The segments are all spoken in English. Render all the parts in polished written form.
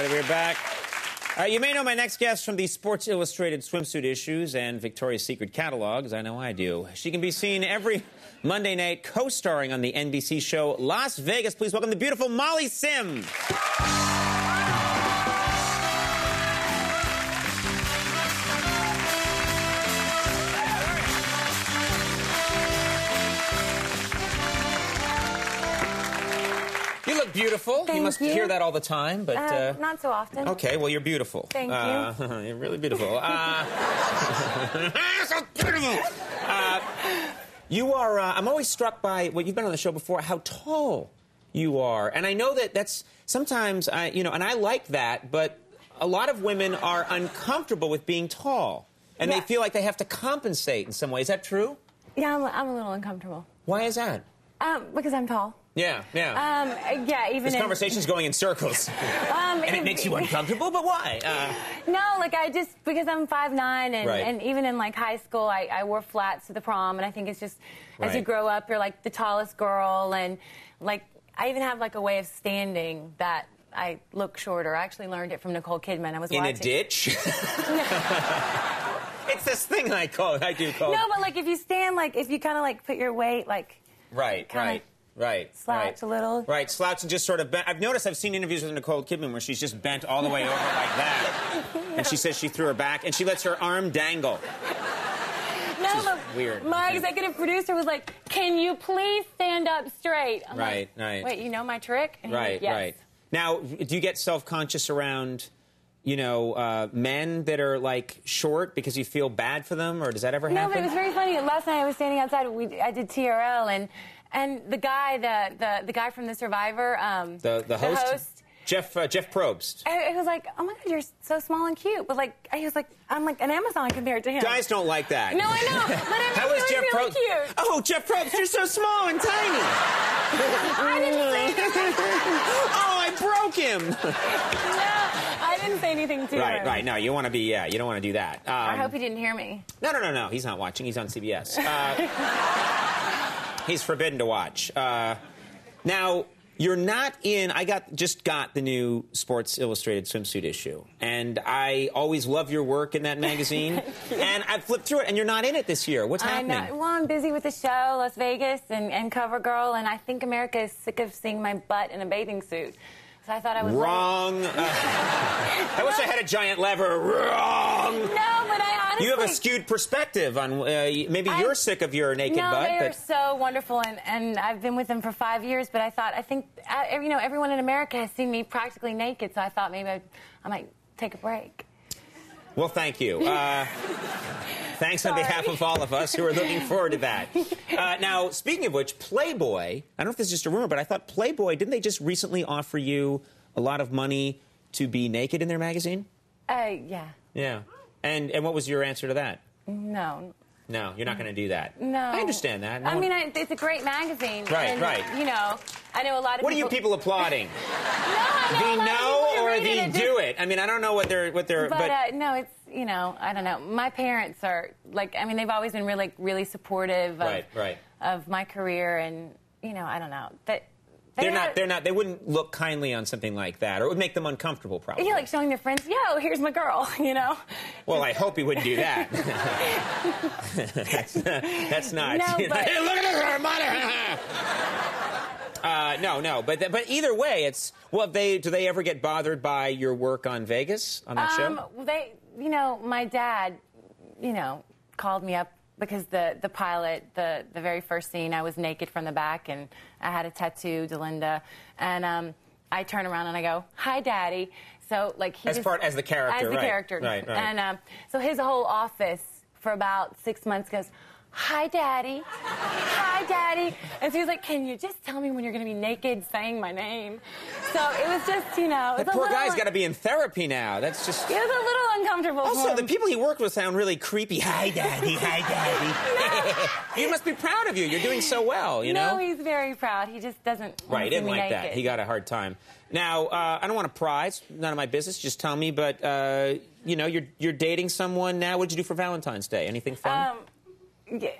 everybody. We're back. You may know my next guest from the Sports Illustrated swimsuit issues and Victoria's Secret catalogs. I know I do. She can be seen every Monday night co-starring on the NBC show Las Vegas. Please welcome the beautiful Molly Sim. You look beautiful. Thank you must hear that all the time, but not so often. Okay, well, you're beautiful. Thank you. You're really beautiful. So beautiful. You are. I'm always struck by you've been on the show before. How tall you are, and I know that's sometimes and I like that, but a lot of women are uncomfortable with being tall, and they feel like they have to compensate in some way. Is that true? Yeah, I'm a little uncomfortable. Why is that? Because I'm tall. Yeah. Even this conversation's going in circles, and it makes you uncomfortable. But why? No, because I'm 5'9", and even in high school, I wore flats to the prom, and I think it's just as you grow up, you're the tallest girl, and I even have a way of standing that I look shorter. I actually learned it from Nicole Kidman. I was watching. In a ditch. It's this thing I do call. No, but if you stand, if you kind of put your weight Right. Slouch a little. Right, slouch and just sort of bent. I've seen interviews with Nicole Kidman where she's just bent all the way over like that. And she says she threw her back, and she lets her arm dangle. No, but weird. My executive producer was like, "Can you please stand up straight?" I'm right. Wait, you know my trick? And right, yes. Right. Now, do you get self-conscious around, men that are, short because you feel bad for them, or does that ever happen? No, but it was very funny. Last night I was standing outside. I did TRL, and the guy, the guy from The Survivor, the host, Jeff Probst. It was like, oh my God, you're so small and cute. But he was like, I'm like an Amazon compared to him. Guys don't like that. No, I know. But How is Jeff really Probst? Cute. Oh, Jeff Probst, you're so small and tiny. I didn't say anything. Oh, I broke him. No, I didn't say anything to him. Right. No, you want to be. You don't want to do that. I hope he didn't hear me. No. He's not watching. He's on CBS. He's forbidden to watch. Now, you're not in... I just got the new Sports Illustrated swimsuit issue, and I always love your work in that magazine. And I flipped through it, and you're not in it this year. What's happening? I know. Well, I'm busy with the show, Las Vegas, and CoverGirl, and I think America is sick of seeing my butt in a bathing suit. So I thought I was... Wrong. I wish I had a giant lever. Wrong. No, but I honestly... You have a skewed perspective on... maybe you're sick of your naked butt. No, they are so wonderful, and I've been with them for 5 years, but I think everyone in America has seen me practically naked, so I thought maybe I might take a break. Well, thank you. Thanks on behalf of all of us who are looking forward to that. Now, speaking of which, Playboy, I don't know if this is just a rumor, but I thought Playboy, didn't they just recently offer you a lot of money to be naked in their magazine? Yeah. Yeah. And what was your answer to that? No. No, you're not going to do that. No. I understand that. No. I mean, it's a great magazine. Right. I know a lot of people... What are you people applauding? The no or the do it? I mean, I don't know what they're... But no, it's, I don't know. My parents are, they've always been really supportive of my career, and, I don't know. They wouldn't look kindly on something like that, or it would make them uncomfortable, probably. Yeah, showing their friends, yo, here's my girl, Well, I hope he wouldn't do that. That's not. No, but... Hey, look at her, mother! No, but either way, it's... Well, do they ever get bothered by your work on Vegas, on that show? My dad, called me up because the pilot, the very first scene, I was naked from the back, and I had a tattoo, Delinda, and I turn around and I go, "Hi, Daddy." So as the character, as the character, right. And so his whole office for about 6 months goes, "Hi, Daddy. Hi, Daddy." And so he was like, "Can you just tell me when you're going to be naked saying my name?" So it was just, That poor guy's got to be in therapy now. That's just... It was a little uncomfortable Also, for him. the people he worked with sound really creepy. Hi, Daddy. Hi, Daddy. He must be proud of you. You're doing so well, No, he's very proud. He just doesn't want he to see didn't me like naked. that. He got a hard time. Now, I don't want to pry. It's none of my business. Just tell me. But, you're dating someone now. What did you do for Valentine's Day? Anything fun? He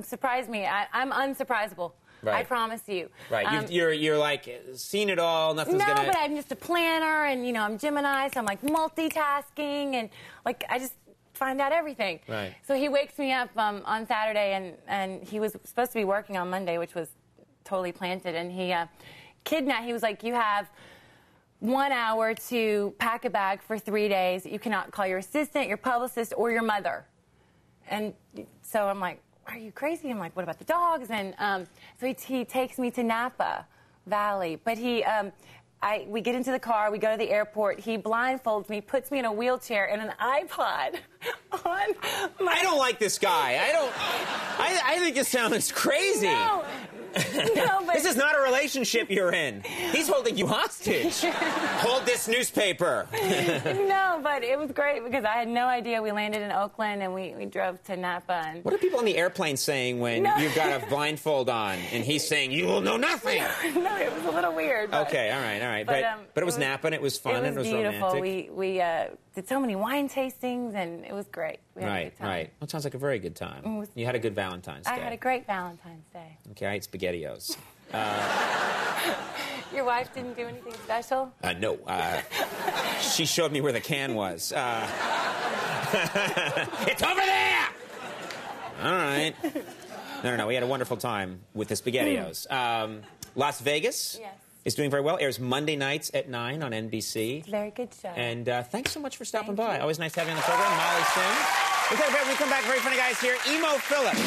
surprised me. I'm unsurprisable. Right. I promise you. Right. You're like, seen it all, nothing's no, gonna... but I'm just a planner, and, you know, I'm Gemini, so I'm, like, multitasking, and, like, I just find out everything. Right. So he wakes me up on Saturday, and he was supposed to be working on Monday, which was totally planted, and he he was like, you have 1 hour to pack a bag for 3 days. You cannot call your assistant, your publicist, or your mother. And so I'm like, are you crazy? I'm like, what about the dogs? And so he takes me to Napa Valley. But we get into the car, we go to the airport, he blindfolds me, puts me in a wheelchair and an iPod on my... I don't like this guy. I think this sounds crazy. No, but... This is not a relationship you're in. He's holding you hostage. Hold this newspaper. No, but it was great because I had no idea. We landed in Oakland and we drove to Napa. And... What are people on the airplane saying when you've got a blindfold on and he's saying, you will know nothing? No, it was a little weird. But... Okay, all right. But it was Napa and it was fun and it was beautiful. romantic. We did so many wine tastings and it was great. We had a good time. Right. Well, it sounds like a very good time. You had a good Valentine's Day. I had a great Valentine's Day. Okay, I ate SpaghettiOs. Your wife didn't do anything special? No. She showed me where the can was. It's over there! All right. No. We had a wonderful time with the SpaghettiOs. Las Vegas is doing very well. Airs Monday nights at 9 on NBC. It's a very good show. And thanks so much for stopping by. Always nice having you on the program. Molly Singh. We'll take a break when we come back. Very funny guys here. Emo Phillips.